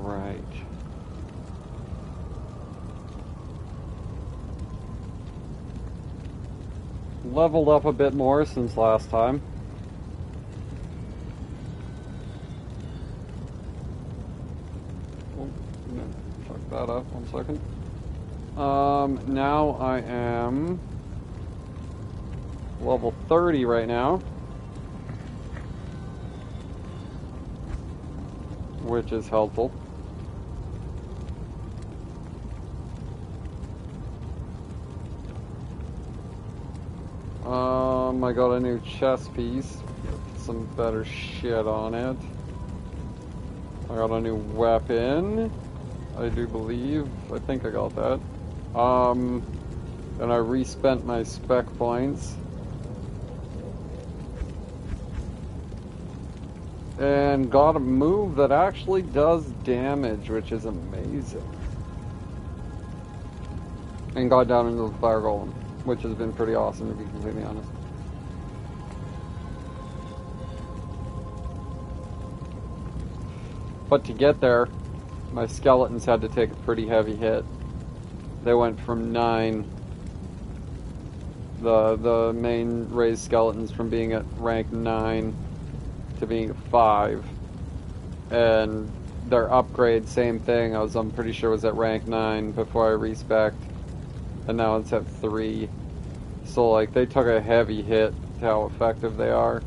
Alright. Leveled up a bit more since last time. Oh, no, fuck that up 1 second. Now I am level 30 right now, which is helpful. I got a new chest piece, some better shit on it. I got a new weapon, I do believe. I think I got that. And I respent my spec points. And got a move that actually does damage, which is amazing. And got down into the fire golem, which has been pretty awesome, to be completely honest. But to get there, my skeletons had to take a pretty heavy hit. They went from 9, the main raised skeletons, from being at rank 9 to being at 5. And their upgrade, same thing, I'm pretty sure was at rank 9 before I respec, and now it's at 3. So like, they took a heavy hit to how effective they are.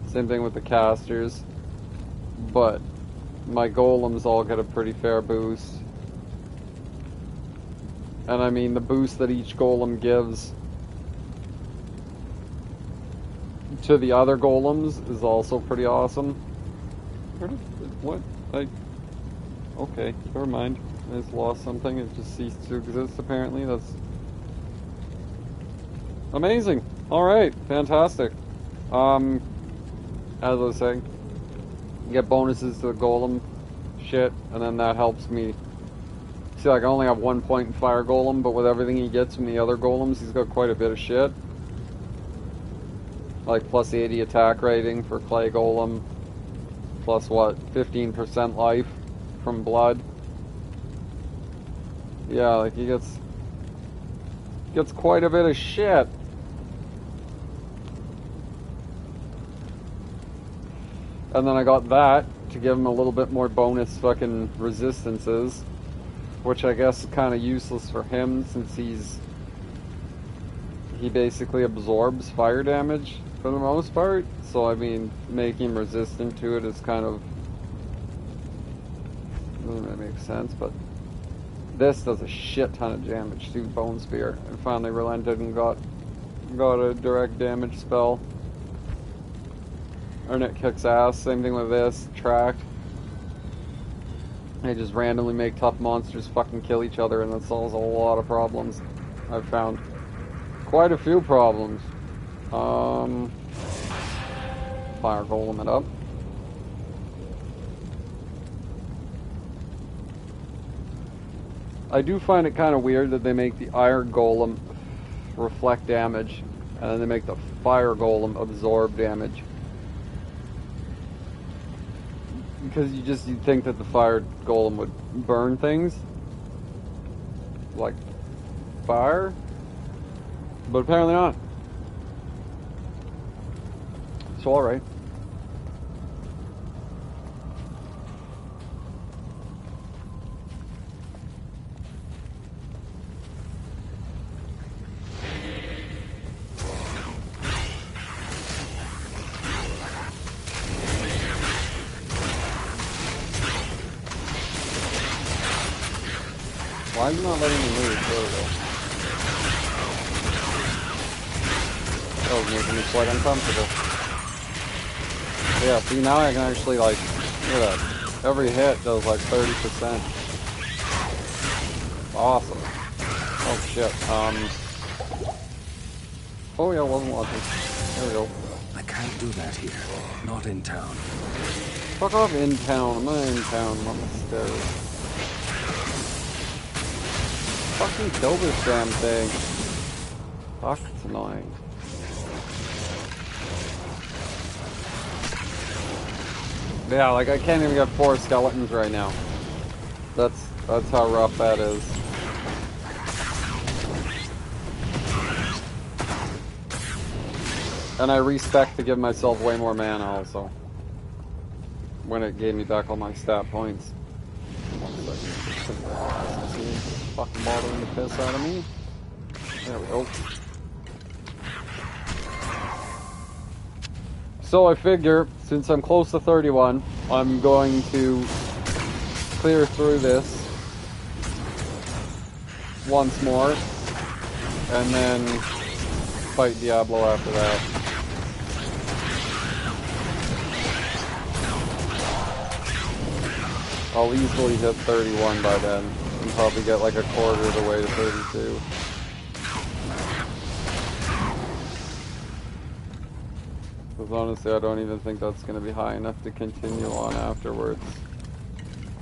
Same thing with the casters. But my golems all get a pretty fair boost. And I mean, the boost that each golem gives to the other golems is also pretty awesome. What? Okay, never mind. I just lost something. It just ceased to exist, apparently. That's amazing. Alright, fantastic. As I was saying, you get bonuses to the golem shit, and then that helps me. See, like, I only have 1 point in fire golem, but with everything he gets from the other golems, he's got quite a bit of shit. Like, plus 80 attack rating for clay golem, plus what, 15% life from blood. Yeah, like, he gets quite a bit of shit. And then I got that to give him a little bit more bonus fucking resistances, which I guess is kind of useless for him since he basically absorbs fire damage for the most part. So I mean, making him resistant to it is kind of, doesn't really make sense. But this does a shit ton of damage to Bone Spear. I finally relented and got a direct damage spell. And it kicks ass. Same thing with this. Tracked. They just randomly make tough monsters fucking kill each other, and that solves a lot of problems. I've found quite a few problems. Fire golem it up. I do find it kind of weird that they make the iron golem reflect damage, and then they make the fire golem absorb damage. Because you'd think that the fire golem would burn things like fire, but apparently not. So alright. Why are you not letting me move? There we go. That was making me quite uncomfortable. Yeah, see, now I can actually, like, look at that. Every hit does, like, 30%. Awesome. Oh, shit. Oh, yeah, I wasn't watching. There we go. I can't do that here. Not in town. Fuck off in town. I'm not in town. I'm on the stairs. Fucking kill this damn thing. Fuck, it's annoying. Yeah, like I can't even get 4 skeletons right now. That's how rough that is. And I respect to give myself way more mana also. When it gave me back all my stat points. 1 second. It's fucking bothering the piss out of me. There we go. So I figure, since I'm close to 31, I'm going to clear through this once more, and then fight Diablo after that. I'll easily hit 31 by then, and probably get like a quarter of the way to 32. Because honestly, I don't even think that's going to be high enough to continue on afterwards.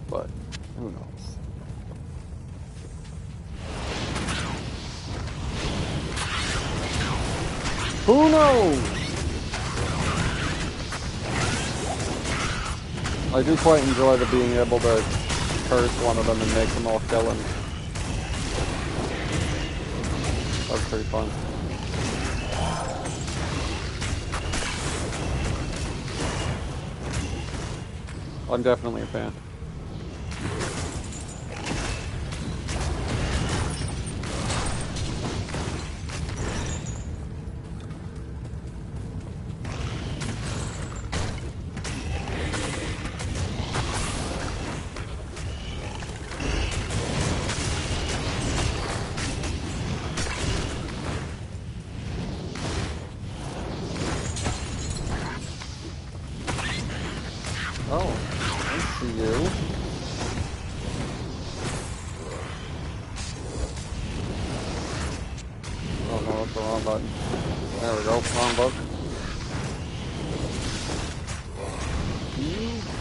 But, who knows? Who knows? I do quite enjoy the being ble to curse one of them and make them all kill him. That's pretty fun. I'm definitely a fan.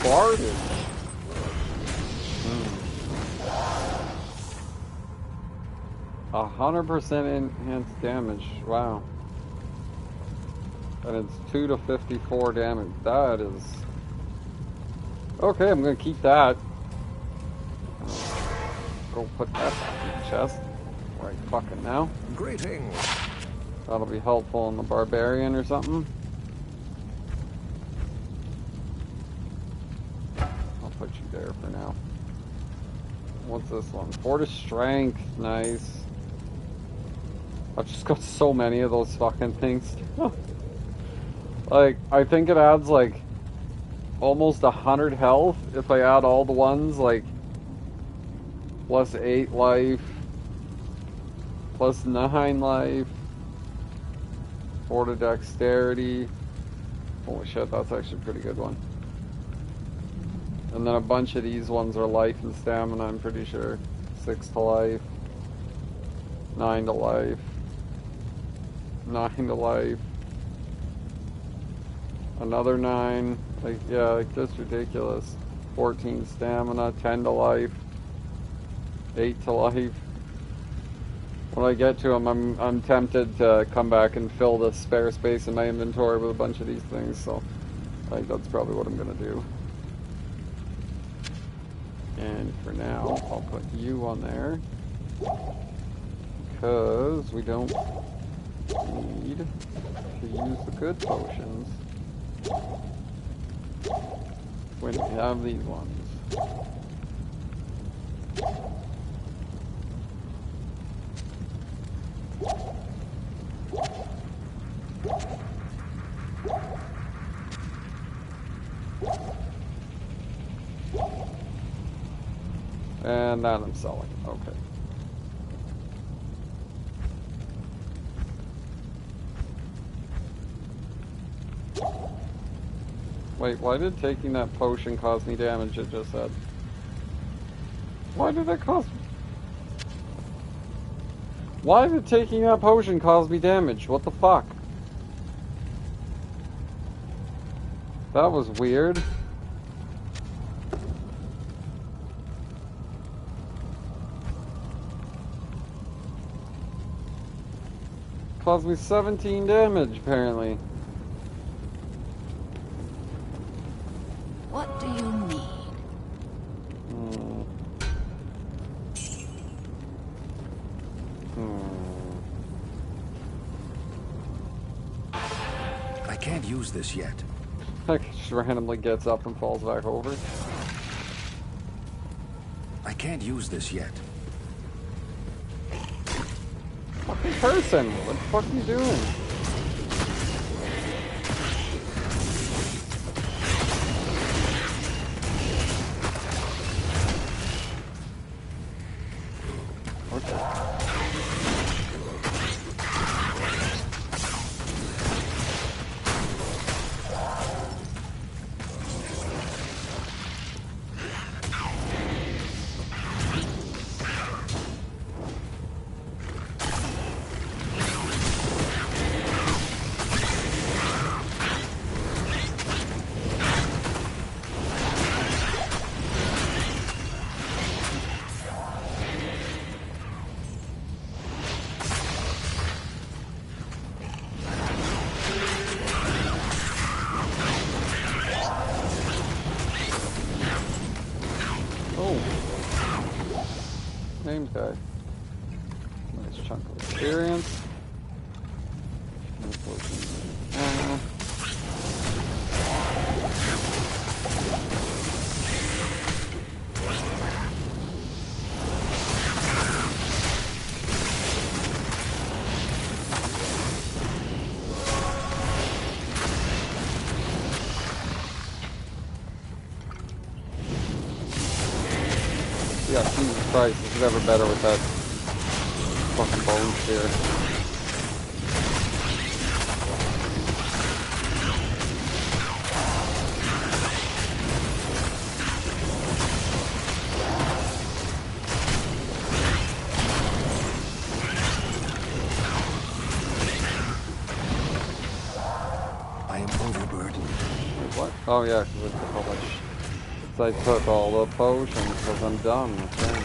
Farted. 100% enhanced damage. Wow. And it's 2 to 54 damage. That is... Okay, I'm gonna keep that. Go put that back in the chest. Right fucking now. Greetings. That'll be helpful in the barbarian or something. I'll put you there for now. What's this one? 4 to strength. Nice. I've just got so many of those fucking things. Like, I think it adds like almost 100 health if I add all the ones, like plus 8 life, plus 9 life, 4 to dexterity. Holy shit, that's actually a pretty good one. And then a bunch of these ones are life and stamina, I'm pretty sure. 6 to life, 9 to life, 9 to life, another 9, like, yeah, like, just ridiculous. 14 stamina, 10 to life, 8 to life. When I get to them, I'm tempted to come back and fill the spare space in my inventory with a bunch of these things, so I think that's probably what I'm gonna do. And for now, I'll put you on there, because we don't need to use the good potions when we have these ones. And that I'm selling. Okay. Wait, why did taking that potion cause me damage, it just said? Why did it cause... Why did taking that potion cause me damage? What the fuck? That was weird. Caused me 17 damage, apparently. What do you need? can't use this yet. Like, just randomly gets up and falls back over. I can't use this yet. Fucking person! What the fuck are you doing? Name tag. Nice chunk of experience. Yeah, Jesus Christ, this is ever better with that fucking bone spear. I am overburdened. Wait, what? Oh yeah, because I took all that I took all the potions because I'm done with them.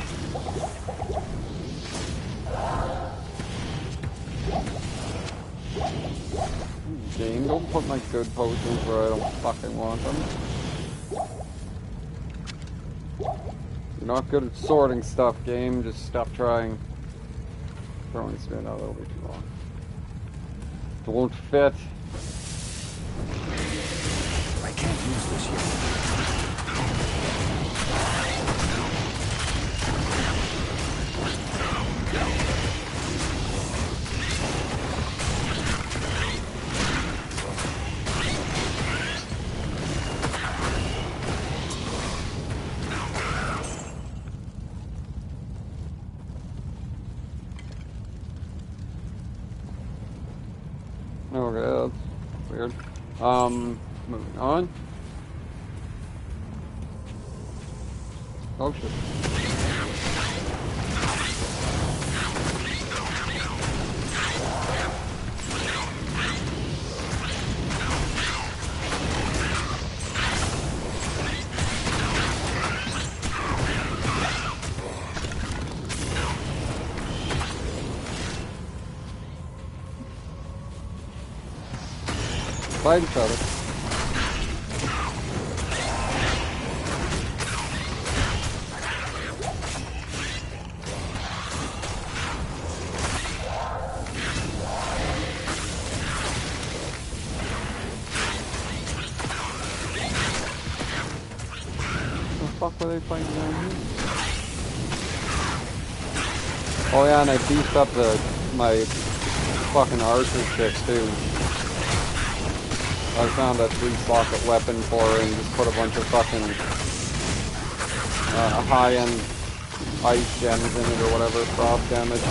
Game, don't put my good potions where I don't fucking want them. You're not good at sorting stuff, game. Just stop trying. Throwing spin out, that'll be too long. It won't fit. I can't use this yet. Okay, that's weird. Moving on. Oh shit. Fight each other. What the fuck were they fighting down here? Oh yeah, and I beefed up my fucking archer chick too. I found a 3-socket weapon for her and just put a bunch of fucking high-end ice gems in it or whatever, frost damage.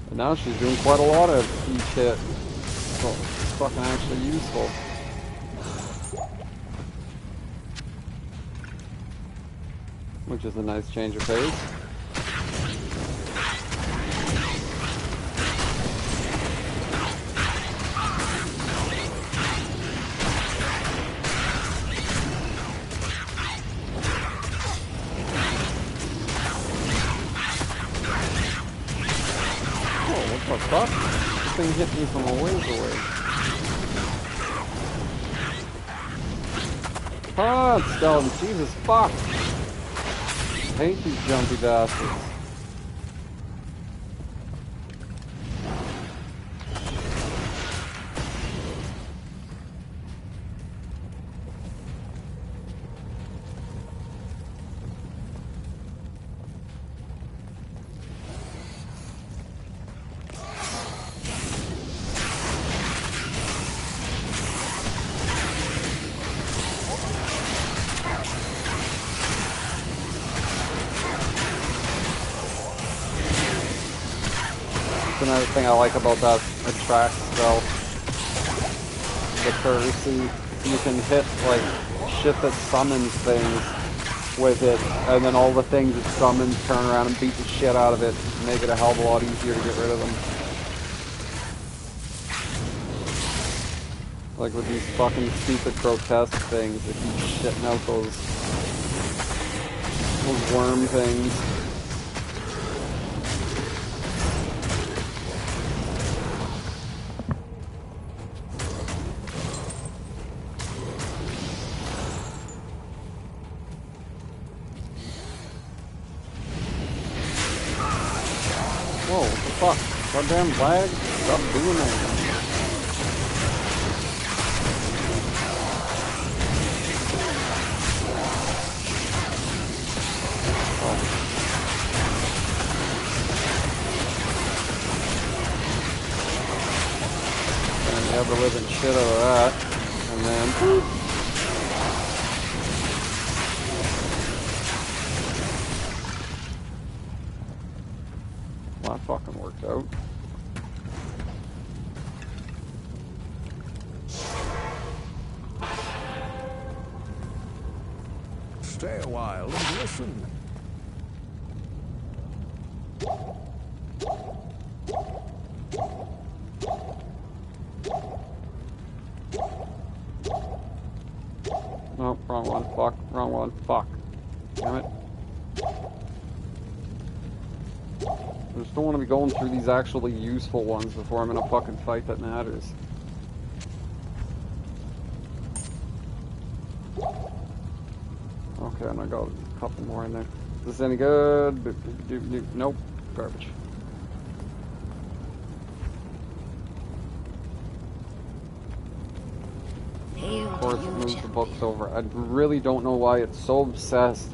And now she's doing quite a lot of each hit. So it's fucking actually useful. Which is a nice change of pace. Oh, what the fuck? This thing hit me from a ways away. Come on, skeleton. Jesus fuck. I hate these jumpy bastards. Another thing I like about that attract spell, the courtesy, you can hit like shit that summons things with it, and then all the things it summons turn around and beat the shit out of it, and make it a hell of a lot easier to get rid of them. Like with these fucking stupid grotesque things that keep shitting out those worm things. Whoa, what the fuck? Goddamn lag? Stop doing that. Oh. And you have the living shit out of that. And then... Well, that fucking worked out. Stay a while and listen. Nope, wrong one. Fuck. Wrong one. Fuck. Damn it. I just don't want to be going through these actually useful ones before I'm in a fucking fight that matters. Okay, and I got a couple more in there. Is this any good? Nope. Garbage. Of course, it moves the books over. I really don't know why it's so obsessed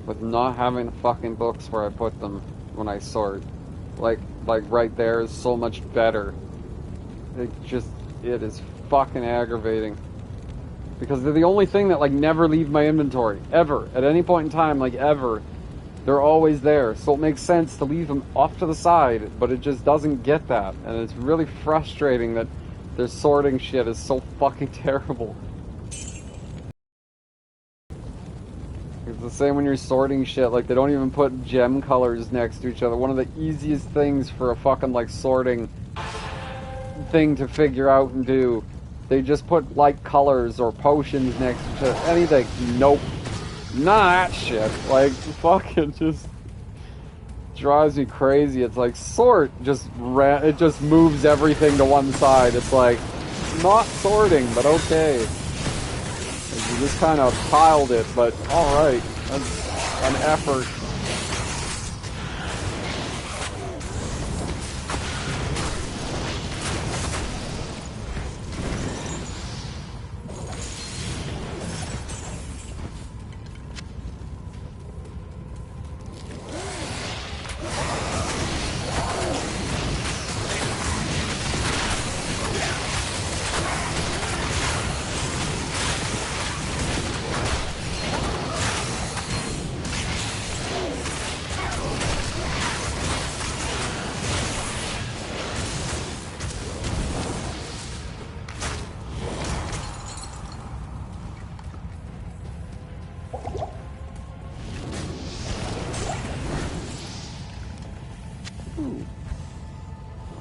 with not having the fucking books where I put them when I sort. Like right there is so much better. It is fucking aggravating. Because they're the only thing that, like, never leave my inventory. Ever. At any point in time, like, ever. They're always there. So it makes sense to leave them off to the side, but it just doesn't get that. And it's really frustrating that their sorting shit is so fucking terrible. It's the same when you're sorting shit, like, they don't even put gem colors next to each other. One of the easiest things for a fucking, like, sorting thing to figure out and do. They just put light colors or potions next to each other. Anything. Nope. None of that shit. Like, fucking just drives me crazy. It's like, sort it just moves everything to one side. It's like, not sorting, but okay. You just kind of piled it, but alright. That's an effort.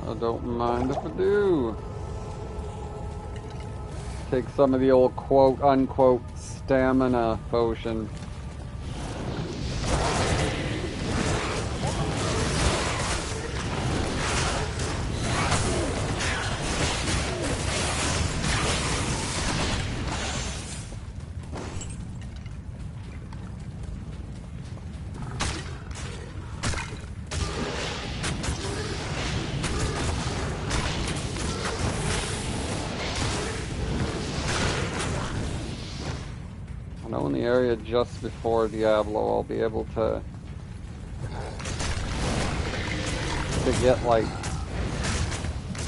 I don't mind if I do. Take some of the old quote-unquote stamina potion. area just before Diablo, I'll be able to get like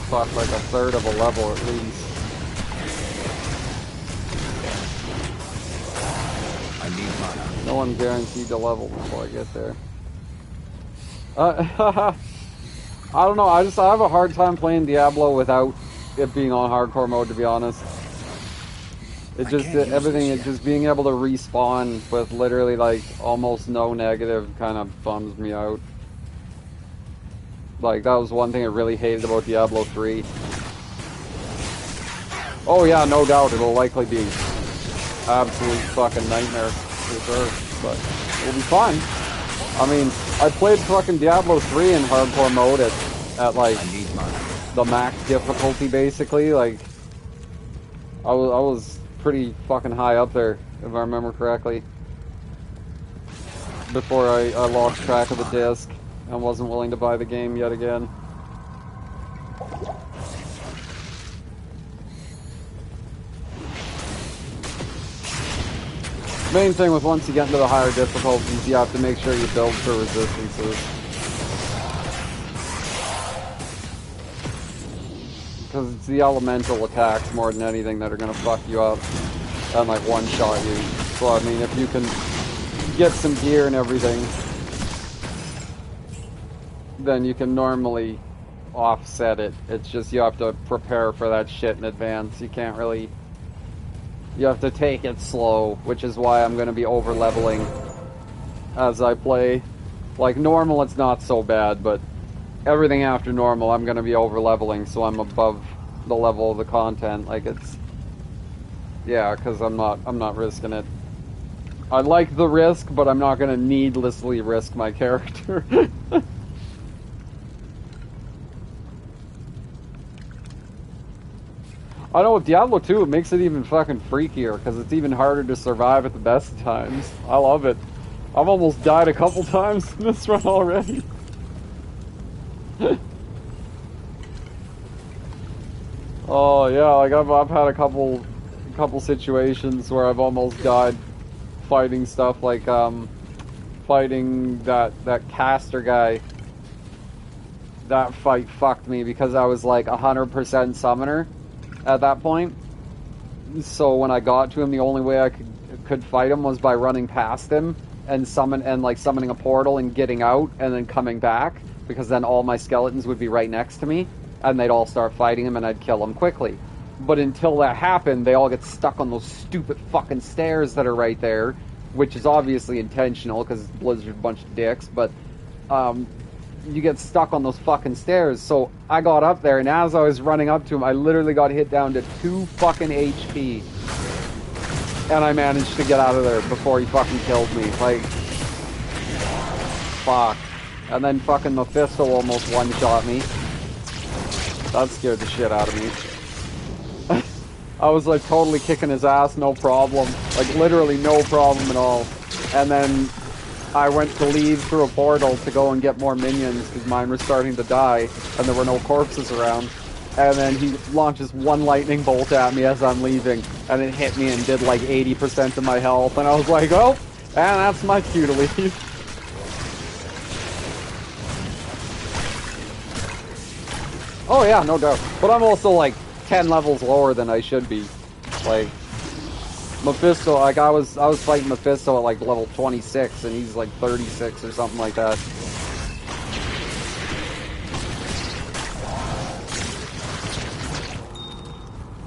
fuck like a third of a level at least. I need mana. No one guaranteed to level before I get there. I don't know, I have a hard time playing Diablo without it being on hardcore mode, to be honest. It just, everything, it just being able to respawn with literally like almost no negative kind of bums me out. Like, that was one thing I really hated about Diablo 3. Oh yeah, no doubt, it'll likely be absolute fucking nightmare for sure, but it'll be fun. I mean, I played fucking Diablo 3 in hardcore mode at like the max difficulty basically. Like, I was pretty fucking high up there, if I remember correctly, before I lost track of the disc and wasn't willing to buy the game yet again. Main thing with once you get into the higher difficulties, you have to make sure you build for resistances. Because it's the elemental attacks more than anything that are going to fuck you up and like one-shot you. So I mean, if you can get some gear and everything, then you can normally offset it. It's just you have to prepare for that shit in advance. You can't really... You have to take it slow, which is why I'm going to be over-leveling as I play. Like, normal it's not so bad, but everything after normal I'm going to be over-leveling, so I'm above the level of the content. Like, it's... Yeah, because I'm not risking it. I like the risk, but I'm not going to needlessly risk my character. I know with Diablo 2, it makes it even fucking freakier, because it's even harder to survive at the best of times. I love it. I've almost died a couple times in this run already. Oh yeah, like I've had a couple situations where I've almost died fighting stuff like fighting that caster guy. That fight fucked me because I was like 100% summoner at that point. So when I got to him, the only way I could fight him was by running past him and summoning a portal and getting out and then coming back, because then all my skeletons would be right next to me and they'd all start fighting him and I'd kill him quickly. But until that happened, they all get stuck on those stupid fucking stairs that are right there, which is obviously intentional because Blizzard's a bunch of dicks, but you get stuck on those fucking stairs. So I got up there, and as I was running up to him, I literally got hit down to 2 fucking HP. And I managed to get out of there before he fucking killed me. Like, fuck. And then fucking Mephisto almost one-shot me. That scared the shit out of me. I was like totally kicking his ass, no problem. Like literally no problem at all. And then I went to leave through a portal to go and get more minions because mine were starting to die and there were no corpses around. And then he launches one lightning bolt at me as I'm leaving, and it hit me and did like 80% of my health. And I was like, oh, and that's my cue to leave. Oh yeah, no doubt. But I'm also like 10 levels lower than I should be. Like, Mephisto, like I was fighting Mephisto at like level 26 and he's like 36 or something like that.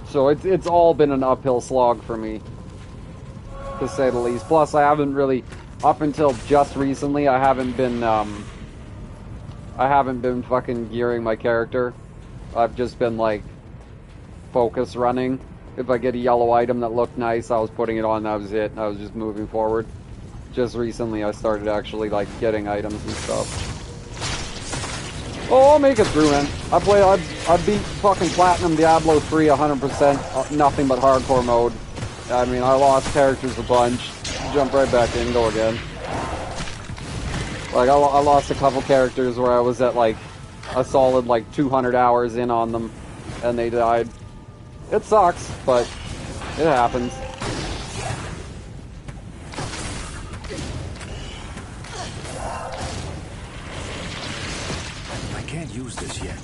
So it's all been an uphill slog for me, to say the least. Plus I haven't really, up until just recently, I haven't been fucking gearing my character. I've just been like focus running. If I get a yellow item that looked nice, I was putting it on, that was it, and I was just moving forward. Just recently I started actually like getting items and stuff. Oh, I'll make it through, man. I beat fucking Platinum Diablo 3 100%, nothing but hardcore mode. I mean, I lost characters a bunch, jump right back in, go again. Like, I lost a couple characters where I was at like a solid like 200 hours in on them, and they died. It sucks, but it happens. I can't use this yet.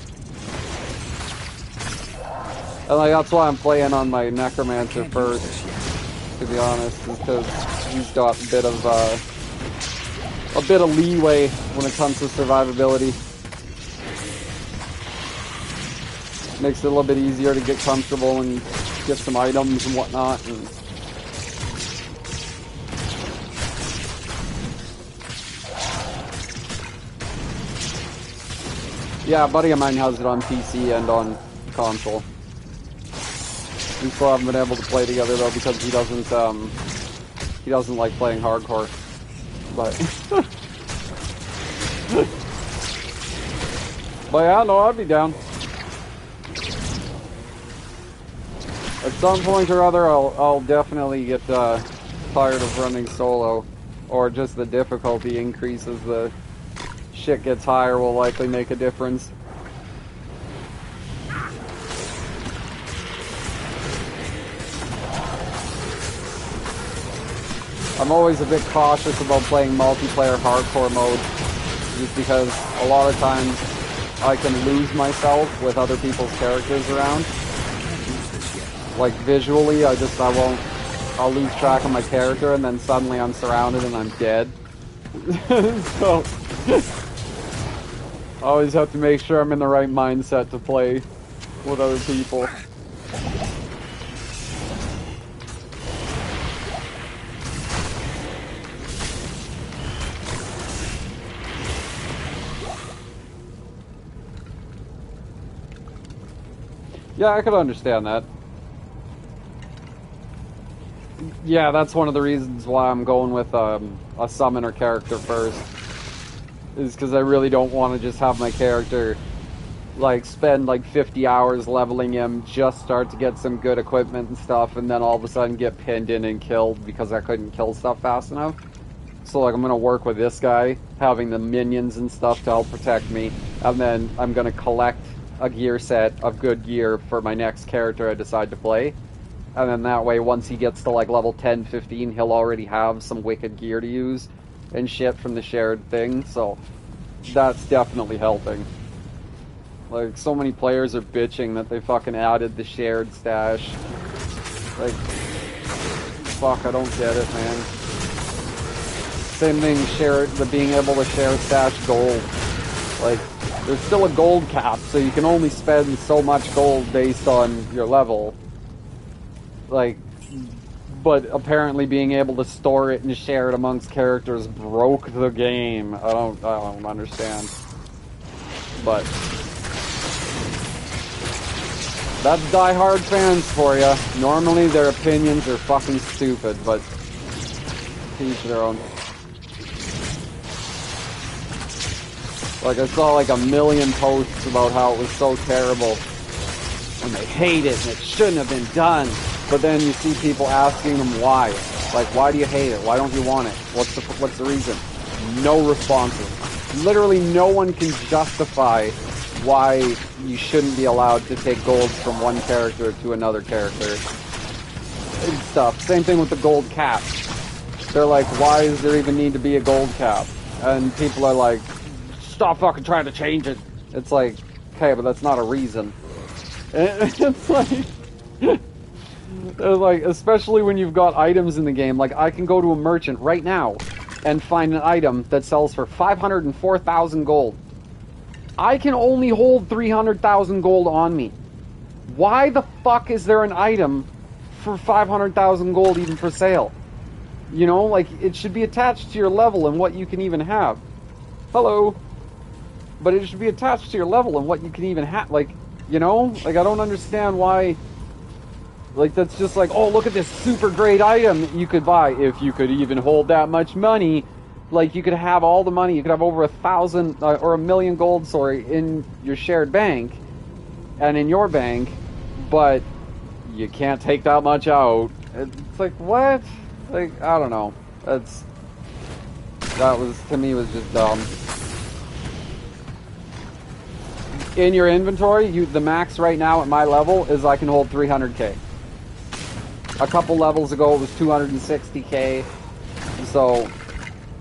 And like, that's why I'm playing on my Necromancer first, to be honest, because he's got a bit of leeway when it comes to survivability. Makes it a little bit easier to get comfortable and get some items and whatnot. And yeah, a buddy of mine has it on PC and on console. We still haven't been able to play together though because he doesn't like playing hardcore. But but yeah, no, I'd be down. At some point or other, I'll definitely get tired of running solo, or just the difficulty increases. The shit gets higher will likely make a difference. I'm always a bit cautious about playing multiplayer hardcore mode, just because a lot of times I can lose myself with other people's characters around. Like visually, I'll lose track of my character and then suddenly I'm surrounded and I'm dead. So, I always have to make sure I'm in the right mindset to play with other people. Yeah, I could understand that. Yeah, that's one of the reasons why I'm going with a summoner character first. Is because I really don't want to just have my character, like, spend like 50 hours leveling him, just start to get some good equipment and stuff, and then all of a sudden get pinned in and killed because I couldn't kill stuff fast enough. So, like, I'm going to work with this guy, having the minions and stuff to help protect me, and then I'm going to collect a gear set of good gear for my next character I decide to play. And then that way, once he gets to like level 10, 15, he'll already have some wicked gear to use and shit from the shared thing, so that's definitely helping. Like, so many players are bitching that they fucking added the shared stash. Like, fuck, I don't get it, man. Same thing, the being able to share stash gold. Like, there's still a gold cap, so you can only spend so much gold based on your level. Like, but apparently being able to store it and share it amongst characters broke the game. I don't understand. But that's diehard fans for you. Normally their opinions are fucking stupid, but to each their own. Like, I saw like a million posts about how it was so terrible and they hate it and it shouldn't have been done. But then you see people asking them why. Like, why do you hate it? Why don't you want it? What's the reason? No responses. Literally no one can justify why you shouldn't be allowed to take gold from one character to another character. And stuff. Same thing with the gold cap. They're like, why does there even need to be a gold cap? And people are like, stop fucking trying to change it. It's like, okay, but that's not a reason. It's like, especially when you've got items in the game, like I can go to a merchant right now and find an item that sells for 504,000 gold. I can only hold 300,000 gold on me. Why the fuck is there an item for 500,000 gold even for sale? You know, like, it should be attached to your level and what you can even have. Hello. But it should be attached to your level and what you can even have. Like, you know? Like, I don't understand why. Like, that's just like, oh, look at this super great item you could buy. If you could even hold that much money, like, you could have all the money. You could have over 1,000 or 1,000,000 gold, sorry, in your shared bank and in your bank, but you can't take that much out. It's like, what? Like, I don't know. That was, to me, was just dumb. In your inventory, the max right now at my level is I can hold 300k. A couple levels ago it was 260k, so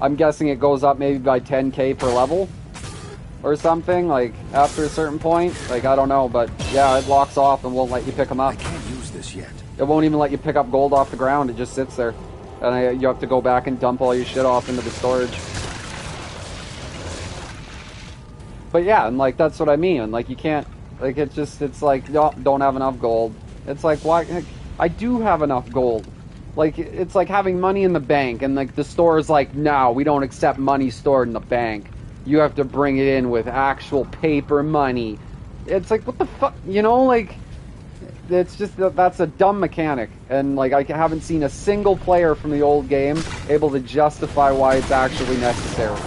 I'm guessing it goes up maybe by 10k per level or something, like after a certain point. Like, I don't know, but yeah, it locks off and won't let you pick them up. I can't use this yet. It won't even let you pick up gold off the ground. It just sits there. And you have to go back and dump all your shit off into the storage. But yeah, and like, that's what I mean. And like, you can't, like, it's like, don't have enough gold. It's like, why? Like, I do have enough gold. Like, it's like having money in the bank, and like, the store is like, no, we don't accept money stored in the bank. You have to bring it in with actual paper money. It's like, what the fuck? You know, like, it's just, that's a dumb mechanic. And like, I haven't seen a single player from the old game able to justify why it's actually necessary.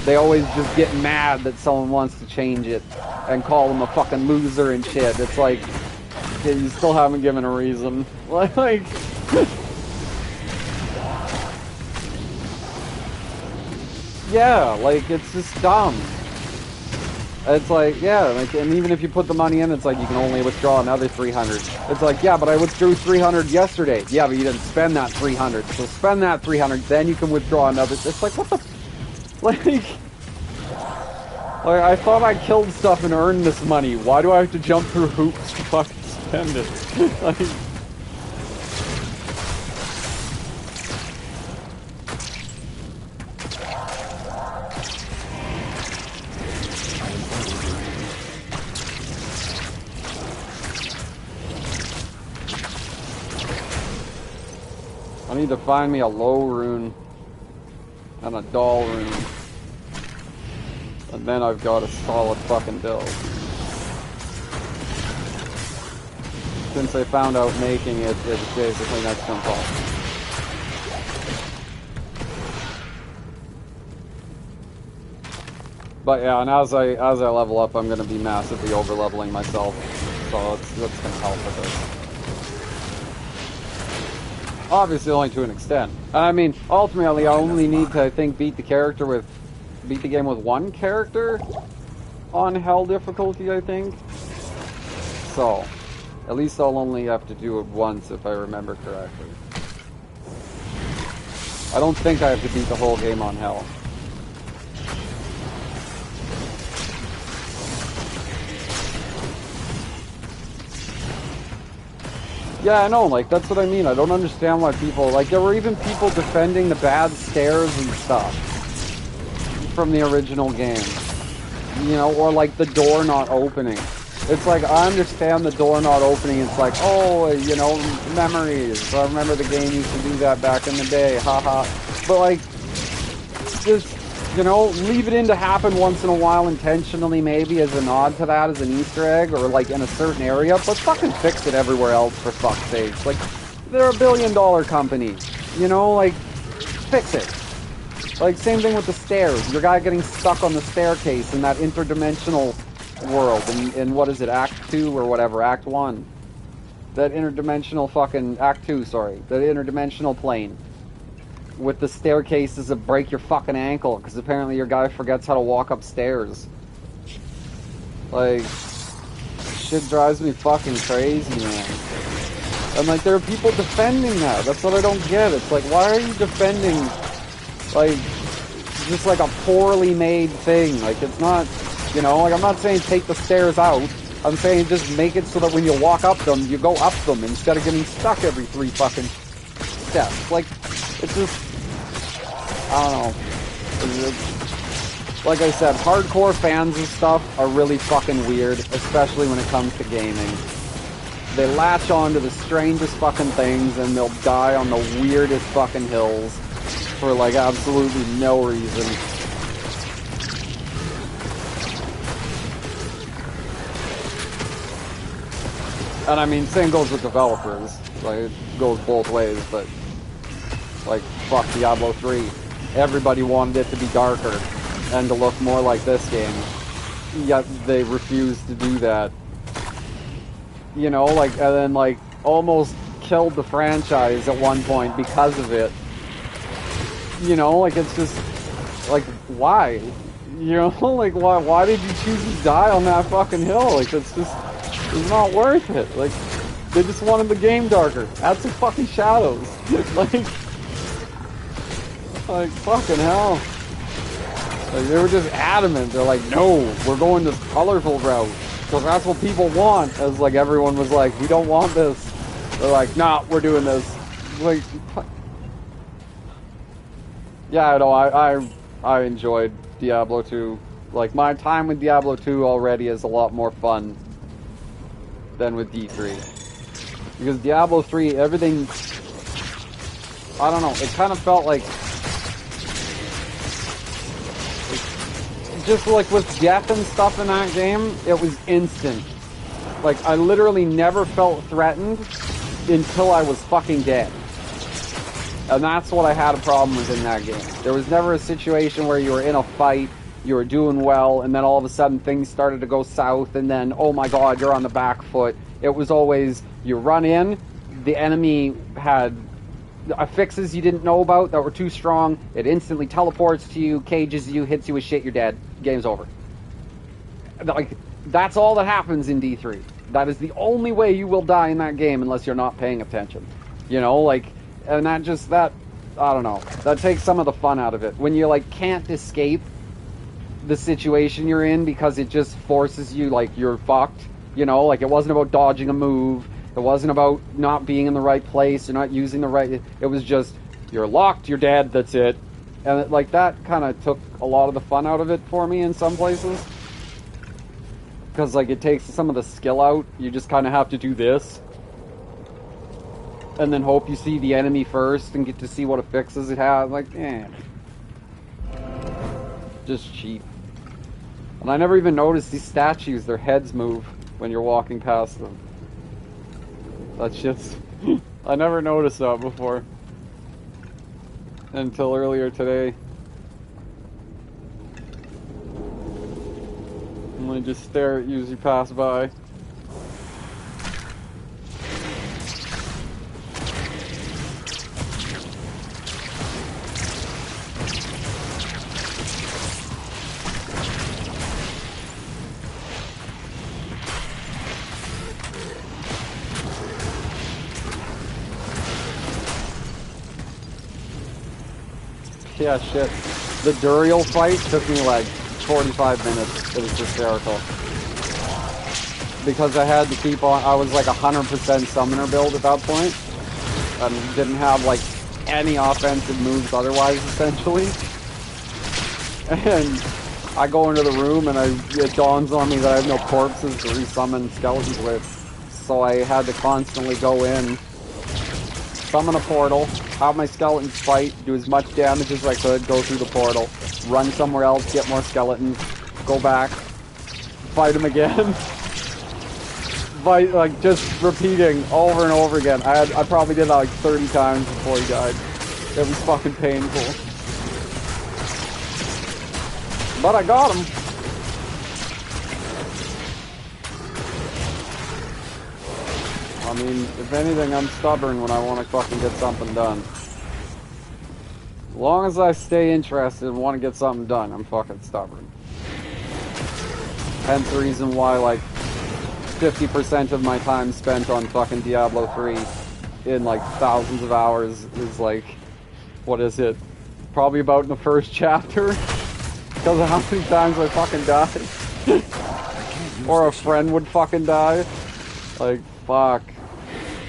They always just get mad that someone wants to change it and call them a fucking loser and shit. It's like, yeah, you still haven't given a reason. Like, yeah, like, it's just dumb. It's like, yeah, like, and even if you put the money in, it's like, you can only withdraw another 300. It's like, yeah, but I withdrew 300 yesterday. Yeah, but you didn't spend that 300. So spend that 300, then you can withdraw another. It's like, what the, like, I thought I killed stuff and earned this money. Why do I have to jump through hoops to fucking spend it? Like, I need to find me a low rune and a dull rune. And then I've got a solid fucking build. Since I found out making it, it's basically next to impossible. But yeah, and as I level up, I'm gonna be massively over leveling myself, so that's gonna help with it. Obviously, only to an extent. I mean, ultimately, I only need to, I think, beat the game with one character on hell difficulty, I think. So, at least I'll only have to do it once if I remember correctly. I don't think I have to beat the whole game on hell. Yeah, I know, like, that's what I mean. I don't understand why people, like, there were even people defending the bad stairs and stuff from the original game. You know, or like the door not opening. It's like, I understand the door not opening. It's like, oh, you know, memories. I remember the game used to do that back in the day, haha. But like, just, you know, leave it in to happen once in a while intentionally, maybe as a nod to that, as an Easter egg, or like in a certain area, but fucking fix it everywhere else, for fuck's sake. Like, they're a billion-dollar company, you know, like, fix it. Like, same thing with the stairs. Your guy getting stuck on the staircase in that interdimensional world, in what is it, Act 2 or whatever, Act 1. That interdimensional fucking, Act 2, sorry, that interdimensional plane. With the staircases that break your fucking ankle, because apparently your guy forgets how to walk upstairs. Like, shit drives me fucking crazy, man. And like, there are people defending that. That's what I don't get. It's like, why are you defending, like, just like a poorly made thing? Like, it's not, you know, like, I'm not saying take the stairs out. I'm saying just make it so that when you walk up them, you go up them instead of getting stuck every 3 fucking steps. Like, it's just, I don't know. Like I said, hardcore fans of stuff are really fucking weird, especially when it comes to gaming. They latch on to the strangest fucking things, and they'll die on the weirdest fucking hills for, like, absolutely no reason. And I mean, same goes with developers. Like, it goes both ways, but, like, fuck Diablo 3. Everybody wanted it to be darker and to look more like this game, yet they refused to do that. You know, like, and then, like, almost killed the franchise at one point because of it. You know, like, it's just, like, why? You know, like, why did you choose to die on that fucking hill? Like, it's just, it's not worth it. Like, they just wanted the game darker. Add some fucking shadows. Like, Like, fucking hell. Like, they were just adamant. They're like, no, we're going this colorful route. Because that's what people want. As, like, everyone was like, we don't want this. They're like, nah, we're doing this. Like, yeah, no, I enjoyed Diablo 2. Like, my time with Diablo 2 already is a lot more fun than with D3. Because Diablo 3, everything... I don't know, it kind of felt like... Just like with death and stuff in that game, it was instant. Like, I literally never felt threatened until I was fucking dead. And that's what I had a problem with in that game. There was never a situation where you were in a fight, you were doing well, and then all of a sudden things started to go south, and then, oh my god, you're on the back foot. It was always, you run in, the enemy had affixes you didn't know about that were too strong, it instantly teleports to you, cages you, hits you with shit, you're dead. Game's over. Like, that's all that happens in D3. That is the only way you will die in that game unless you're not paying attention. You know, like, and that just, that, I don't know, that takes some of the fun out of it. When you, like, can't escape the situation you're in because it just forces you, like, you're fucked. You know, like, it wasn't about dodging a move. It wasn't about not being in the right place or not using the right... It was just, you're locked, you're dead, that's it. And, it, like, that kind of took a lot of the fun out of it for me in some places. Because, like, it takes some of the skill out. You just kind of have to do this. And then hope you see the enemy first and get to see what affixes it has. Like, just cheap. And I never even noticed these statues, their heads move when you're walking past them. That's just... I never noticed that before. Until earlier today. I'm gonna just stare at you as you pass by. Yeah, shit. The Duriel fight took me like 45 minutes. It was hysterical. Because I had to keep on, I was like 100% summoner build at that point. And didn't have like any offensive moves otherwise, essentially. And I go into the room and it dawns on me that I have no corpses to resummon skeletons with. So I had to constantly go in, summon a portal, have my skeletons fight, do as much damage as I could, go through the portal, run somewhere else, get more skeletons, go back, fight them again. Fight, like, just repeating over and over again. I probably did that like 30 times before he died. It was fucking painful. But I got him. I mean, if anything, I'm stubborn when I want to fucking get something done. As long as I stay interested and want to get something done, I'm fucking stubborn. Hence the reason why, like, 50% of my time spent on fucking Diablo 3 in, like, thousands of hours is, like, what is it? Probably about in the first chapter. Because of how many times I fucking died. Or a friend would fucking die. Like, fuck.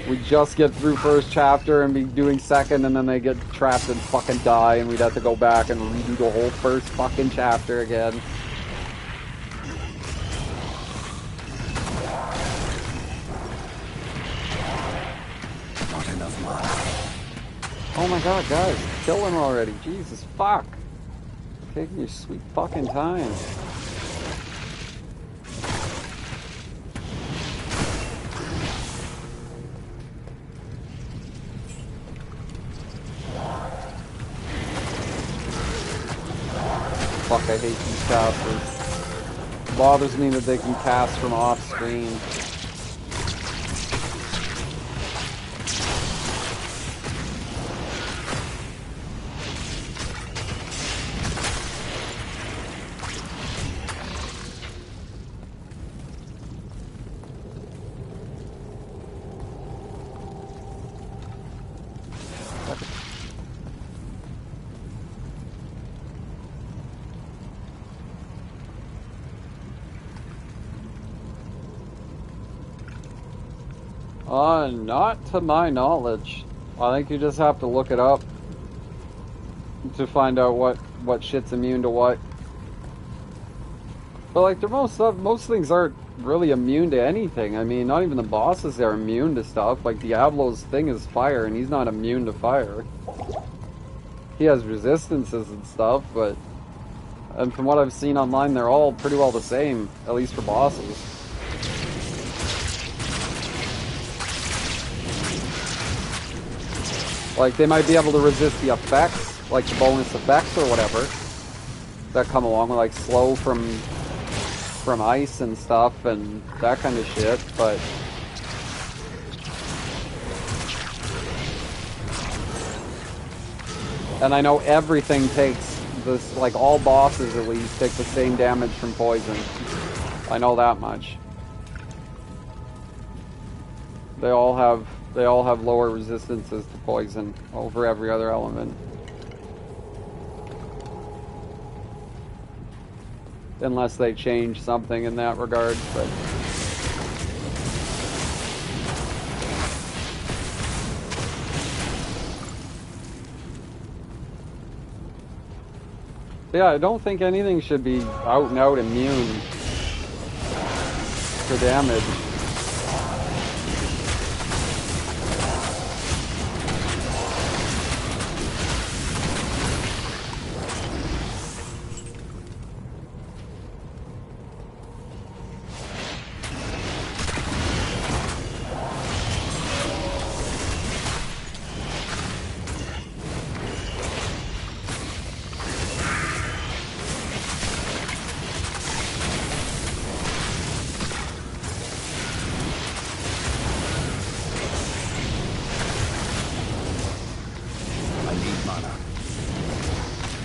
We just get through first chapter and be doing second, and then they get trapped and fucking die, and we'd have to go back and redo the whole first fucking chapter again. Not enough mana. Oh my god, guys, kill him already. Jesus, fuck. Taking your sweet fucking time. Fuck, I hate these casters. It bothers me that they can cast from off screen. Not to my knowledge. I think you just have to look it up to find out what shit's immune to what. But like, most things aren't really immune to anything. I mean, not even the bosses are immune to stuff. Like Diablo's thing is fire, and he's not immune to fire. He has resistances and stuff, but and from what I've seen online, they're all pretty well the same, at least for bosses. Like, they might be able to resist the effects, like the bonus effects or whatever, that come along with, like, slow from ice and stuff and that kind of shit, but... And I know everything takes this, like, all bosses at least take the same damage from poison. I know that much. They all have lower resistances to poison over every other element. Unless they change something in that regard, but... Yeah, I don't think anything should be out and out immune to damage.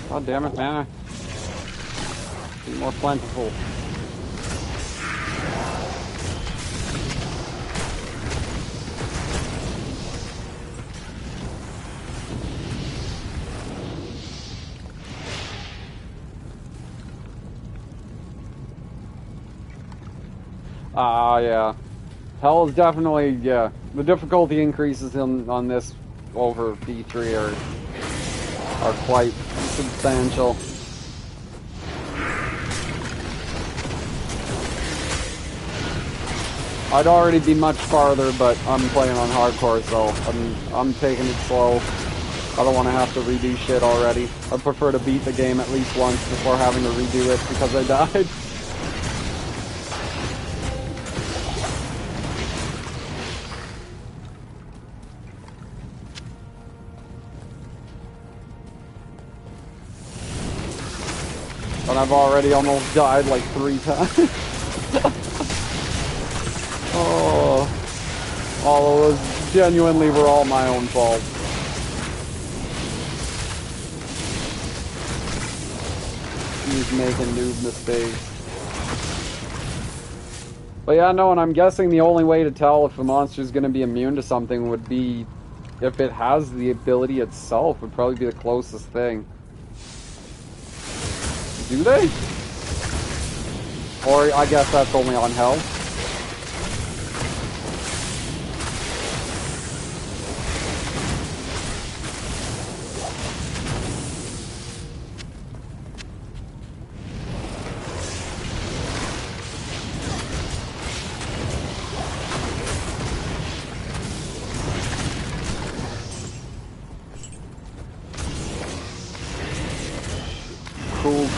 God damn it, mana. Be more plentiful. Yeah. Hell is definitely, yeah. The difficulty increases on this over D3 are quite substantial. I'd already be much farther, but I'm playing on hardcore, so I'm taking it slow. I don't want to have to redo shit already. I'd prefer to beat the game at least once before having to redo it because I died. And I've already almost died like 3 times. Oh, all of those genuinely were all my own fault. He's making noob mistakes. But yeah, no, and I'm guessing the only way to tell if a monster's going to be immune to something would be if it has the ability itself, would probably be the closest thing. Do they? Or I guess that's only on Hell.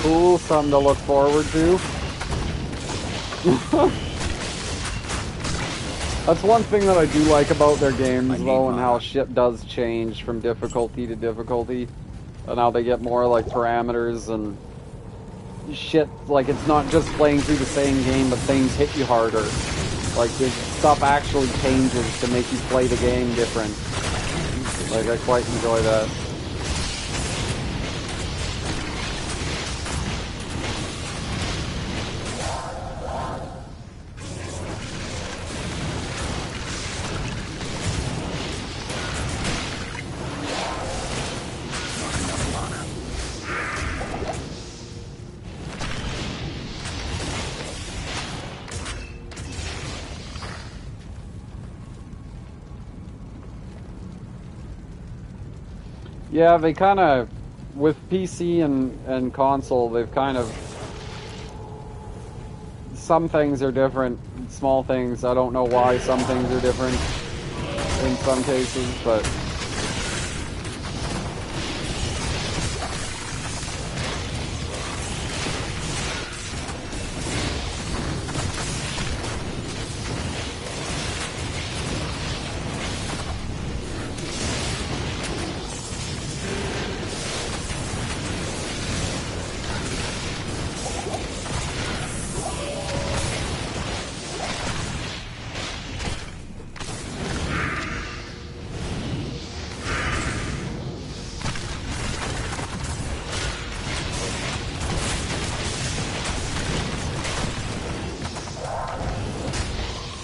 Cool, something to look forward to. That's one thing that I do like about their games, though, and how shit does change from difficulty to difficulty. And how they get more, like, parameters and shit. Like, it's not just playing through the same game, but things hit you harder. Like, stuff actually changes to make you play the game different. Like, I quite enjoy that. Yeah, they kind of, with PC and console, they've kind of, some things are different, small things. I don't know why some things are different in some cases, but...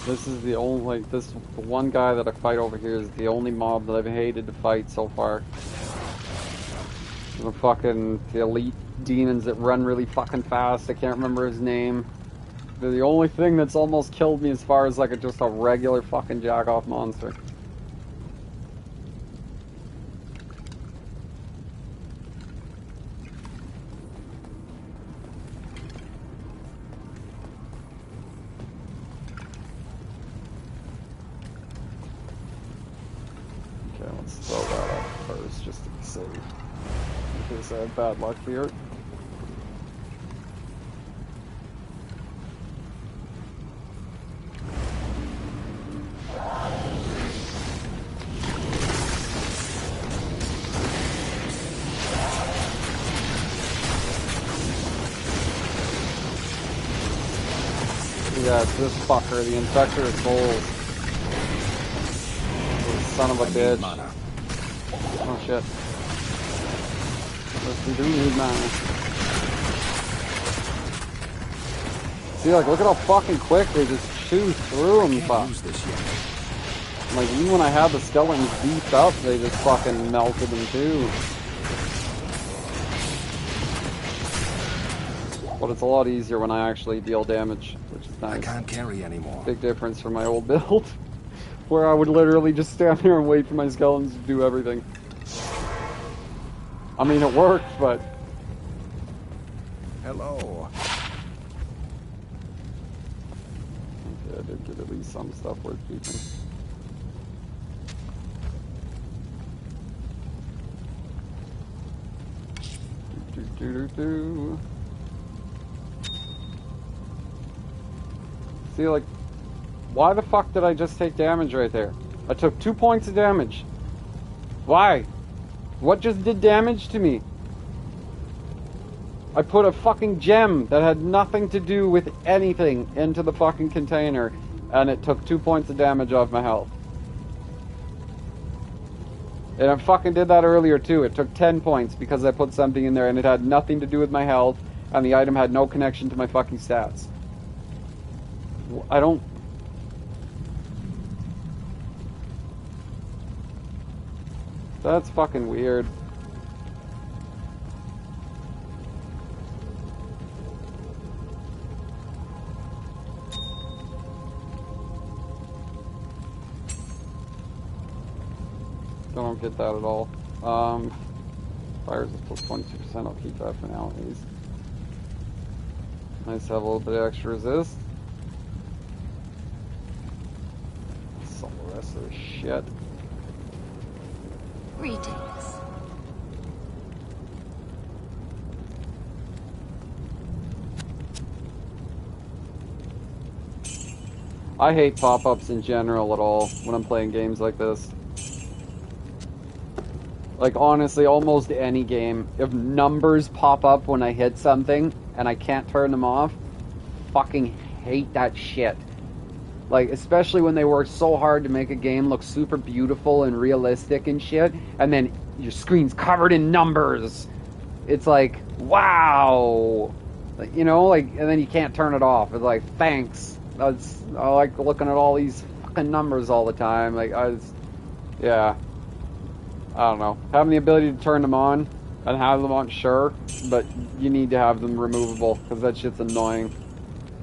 This is the only, the one guy that I fight over here is the only mob that I've hated to fight so far. The elite demons that run really fucking fast. I can't remember his name. They're the only thing that's almost killed me as far as like just a regular fucking jack-off monster. I have bad luck here. Yeah, it's this fucker, the Infector of Souls. Son of a bitch. Oh shit. We do need mana. See, like, look at how fucking quick they just chew through them. Like, even when I had the skeletons beefed up, they just fucking melted them too. But it's a lot easier when I actually deal damage, which is nice. I can't carry anymore. Big difference from my old build, where I would literally just stand there and wait for my skeletons to do everything. I mean, it worked, but... Hello. Okay, I did get at least some stuff worth keeping. See, like, why the fuck did I just take damage right there? I took 2 points of damage. Why? What just did damage to me? I put a fucking gem that had nothing to do with anything into the fucking container, and it took 2 points of damage off my health. And I fucking did that earlier too. It took 10 points because I put something in there and it had nothing to do with my health, and the item had no connection to my fucking stats. I don't... That's fucking weird. I don't get that at all. Fires is plus 22%, I'll keep that for now at least. Nice to have a little bit of extra resist. Some of the rest of the shit. Greetings. I hate pop-ups in general at all when I'm playing games like this. Like, honestly, almost any game, if numbers pop up when I hit something and I can't turn them off, fucking hate that shit. Like, especially when they work so hard to make a game look super beautiful and realistic and shit, and then your screen's covered in numbers. It's like, wow! Like, you know, like, and then you can't turn it off. It's like, thanks. I like looking at all these fucking numbers all the time. Like, yeah. I don't know. Having the ability to turn them on and have them on, sure, but you need to have them removable, because that shit's annoying.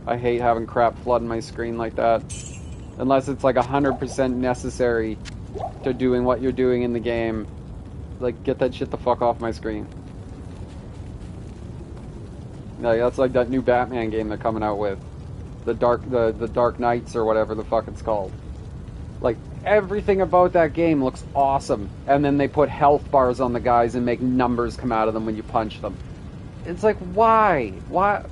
I hate having crap flooding my screen like that. Unless it's like 100% necessary to doing what you're doing in the game. Like, get that shit the fuck off my screen. Yeah, that's like that new Batman game they're coming out with. The Dark Knights or whatever the fuck it's called. Like, everything about that game looks awesome. And then they put health bars on the guys and make numbers come out of them when you punch them. It's like, why? Why?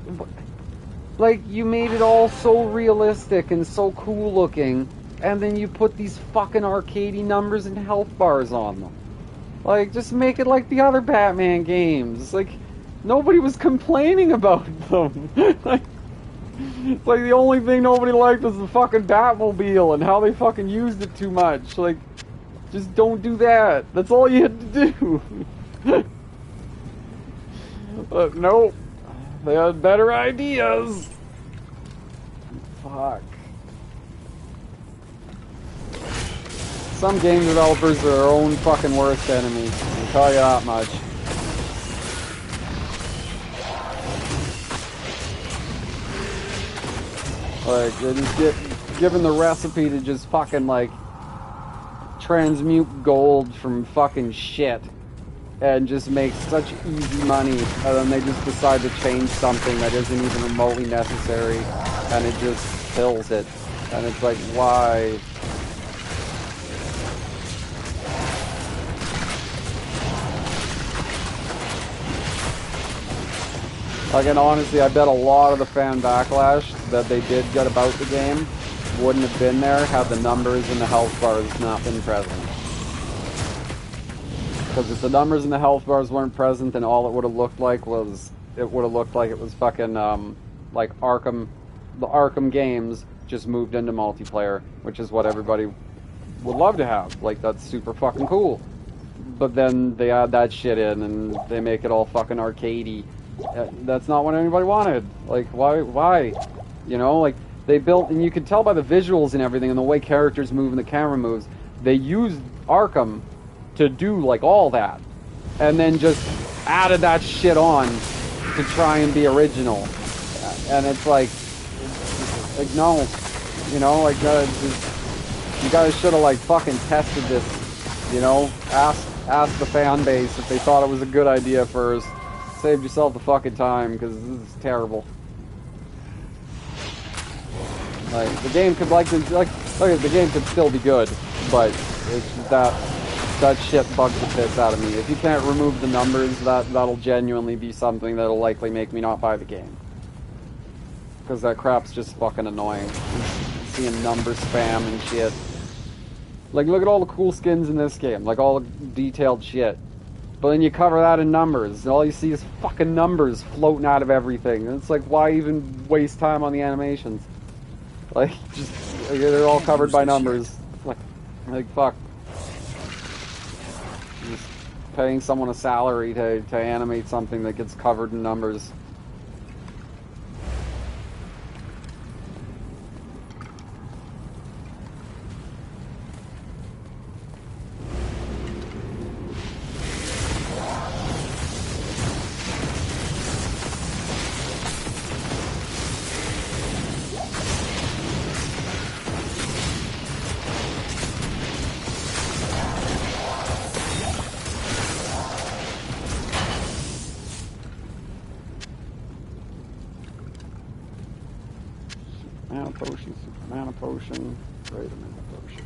Like, you made it all so realistic and so cool looking, and then you put these fucking arcadey numbers and health bars on them. Like, just make it like the other Batman games. Like, nobody was complaining about them. Like, it's like the only thing nobody liked was the fucking Batmobile and how they fucking used it too much. Like, just don't do that. That's all you had to do. But nope. They had better ideas. Fuck. Some game developers are their own fucking worst enemy. I'll tell you that much. Like, they just get given the recipe to just fucking, like, transmute gold from fucking shit and just make such easy money, and then they just decide to change something that isn't even remotely necessary, and it just kills it. And it's like, why? Like, and honestly, I bet a lot of the fan backlash that they did get about the game wouldn't have been there had the numbers and the health bars not been present. Because if the numbers and the health bars weren't present, then all it would have looked like was, it would have looked like it was fucking, like Arkham, the Arkham games just moved into multiplayer, which is what everybody would love to have. Like, that's super fucking cool. But then they add that shit in and they make it all fucking arcadey. That's not what anybody wanted. Like, why? You know, like, they built, and you could tell by the visuals and everything and the way characters move and the camera moves, they used Arkham to do, like, all that. And then just added that shit on to try and be original. And it's like no. You know, like, just, you guys should have, like, fucking tested this, you know? Asked the fan base if they thought it was a good idea first. Saved yourself the fucking time, because this is terrible. Like, the game could, the game could still be good, but it's that shit bugs the piss out of me. If you can't remove the numbers, that'll genuinely be something that'll likely make me not buy the game. Because that crap's just fucking annoying. Seeing number spam and shit. Like, look at all the cool skins in this game, like all the detailed shit. But then you cover that in numbers, and all you see is fucking numbers floating out of everything. And it's like, why even waste time on the animations? Like, just, they're all covered by numbers. Like fuck. Just paying someone a salary to animate something that gets covered in numbers. Mana potion. Wait a minute, potion.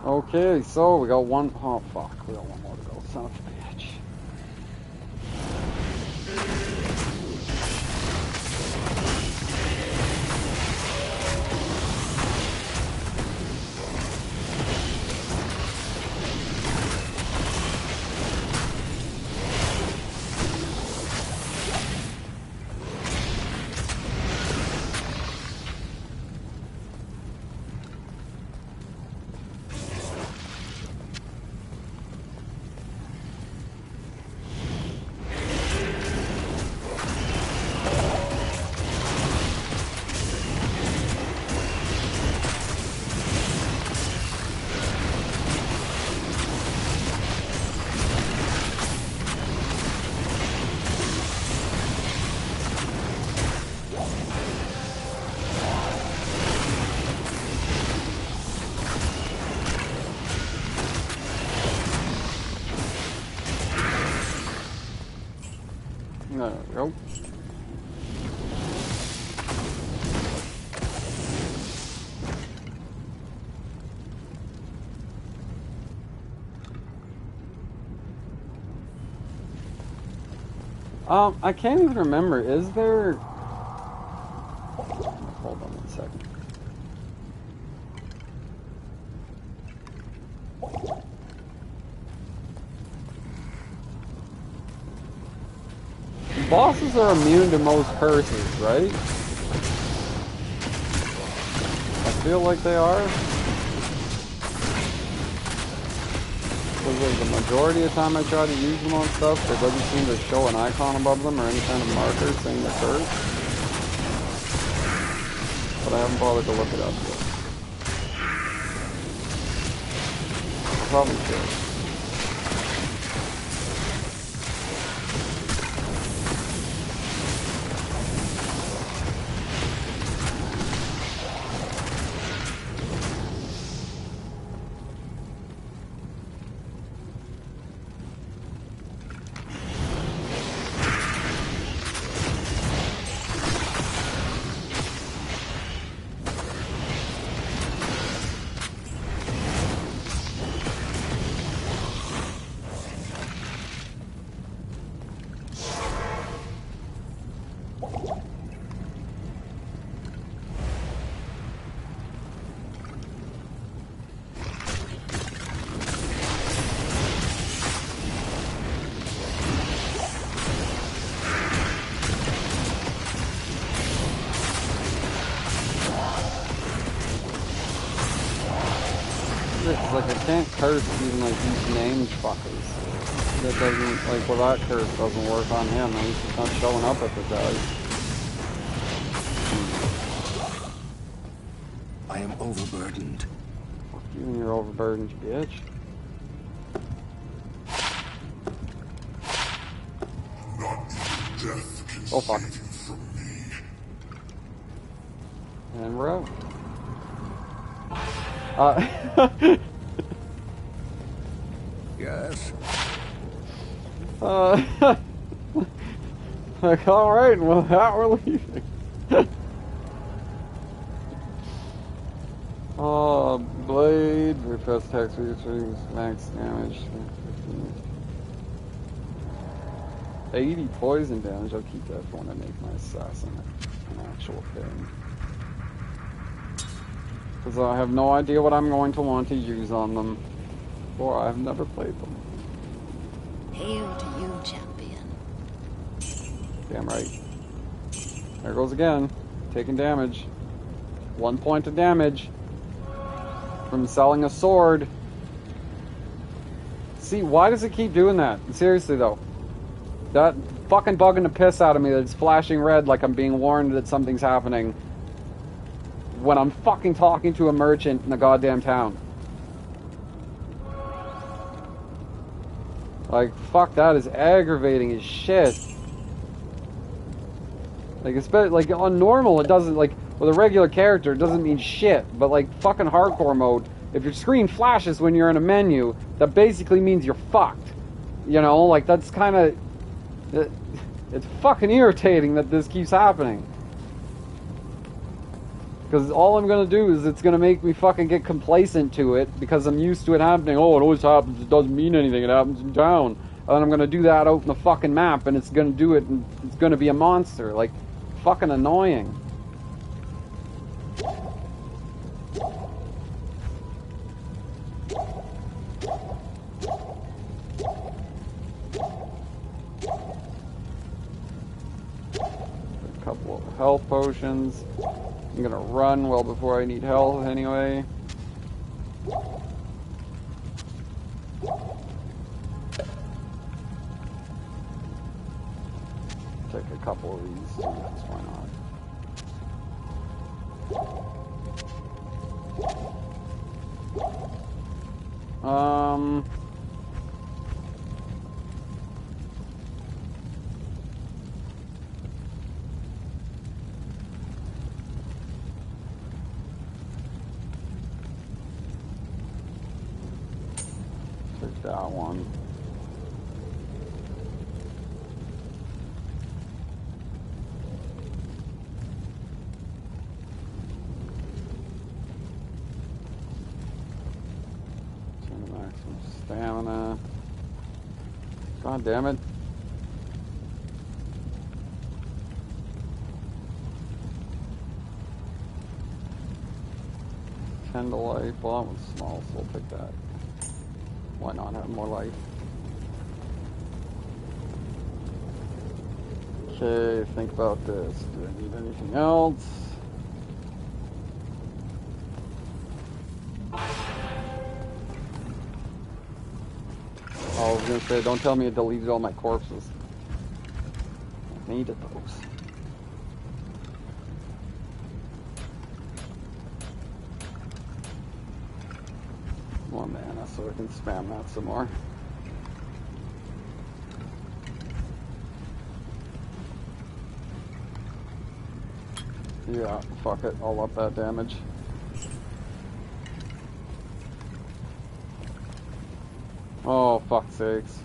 Okay, so we got one. Oh fuck, we got one more to go. Son of a bitch. There we go. I can't even remember. Is there... Hold on one second. Bosses are immune to most curses, right? I feel like they are. Because like the majority of the time I try to use them on stuff, there doesn't seem to show an icon above them or any kind of marker saying the curse. But I haven't bothered to look it up yet. Probably should. Like I can't curse even like these named fuckers. That doesn't like well that curse doesn't work on him. At least it's not showing up if it does. I am overburdened. Fuck you and your overburdened, bitch. Not even death can Oh fuck. save you from me. And we're out. Yes. Like, alright, well, that we're leaving. Blade, repress text, reduce max damage. 80 poison damage, I'll keep that for when I make my assassin an actual thing. Because I have no idea what I'm going to want to use on them. Or I've never played them. Hail to you, champion. Damn right. There goes again. Taking damage. 1 point of damage. From selling a sword. See, why does it keep doing that? Seriously though. That fucking bugging the piss out of me that it's flashing red like I'm being warned that something's happening. When I'm fucking talking to a merchant in a goddamn town. Like, fuck, that is aggravating as shit. Like, especially, like, on normal, it doesn't, like, with a regular character, it doesn't mean shit. But, like, fucking hardcore mode, if your screen flashes when you're in a menu, that basically means you're fucked. You know, like, that's kind of... It's fucking irritating that this keeps happening. Because all I'm going to do is it's going to make me fucking get complacent to it because I'm used to it happening. Oh, it always happens. It doesn't mean anything. It happens in town. And then I'm going to do that out in the fucking map and it's going to do it and it's going to be a monster. Like, fucking annoying. A couple of health potions. I'm gonna run well before I need health anyway. Take a couple of these too, because why not? That one. Stamina. God damn it. Tend to life. Well, that one's small, so we'll take that. Why not have more life? Okay, think about this. Do I need anything else? Oh, I was gonna say, don't tell me it deleted all my corpses. I needed those. More mana so I can spam that some more. Yeah, fuck it, I'll up that damage. Oh, fuck's sakes.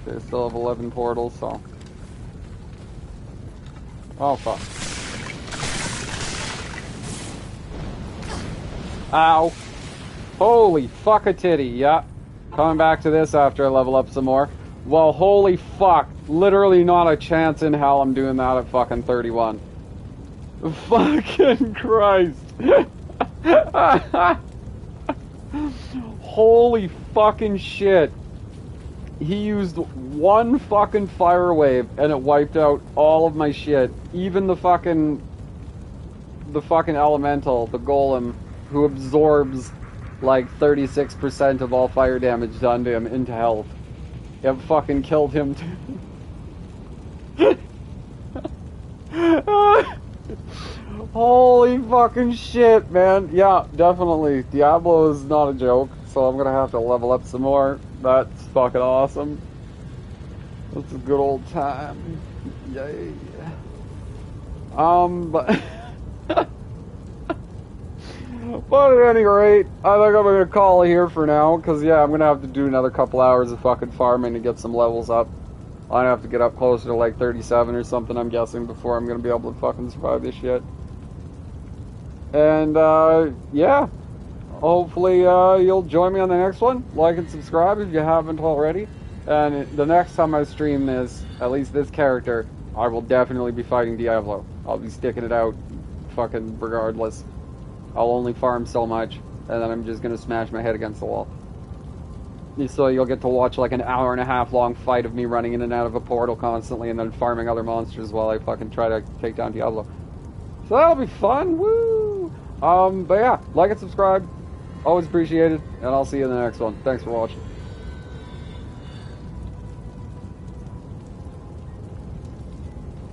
Okay, still have 11 portals, so... Oh, fuck. Ow! Holy fuck a titty, yeah. Coming back to this after I level up some more. Well, holy fuck. Literally not a chance in hell I'm doing that at fucking 31. Fucking Christ. Holy fucking shit. He used one fucking fire wave and it wiped out all of my shit. Even the fucking elemental, the golem, who absorbs like 36% of all fire damage done to him into health. It fucking killed him too. Holy fucking shit, man. Yeah, definitely. Diablo is not a joke, so I'm gonna have to level up some more. That's fucking awesome. That's a good old time. Yay. But... But at any rate, I think I'm gonna call it here for now, because yeah, I'm gonna have to do another couple hours of fucking farming to get some levels up. I'm gonna have to get up closer to like 37 or something, I'm guessing, before I'm gonna be able to fucking survive this shit. And, yeah. Hopefully, you'll join me on the next one. Like and subscribe if you haven't already. And the next time I stream this, at least this character, I will definitely be fighting Diablo. I'll be sticking it out fucking regardless. I'll only farm so much, and then I'm just gonna smash my head against the wall. So you'll get to watch like an hour and a half long fight of me running in and out of a portal constantly and then farming other monsters while I fucking try to take down Diablo. So that'll be fun, woo! But yeah, like and subscribe. Always appreciated, and I'll see you in the next one. Thanks for watching.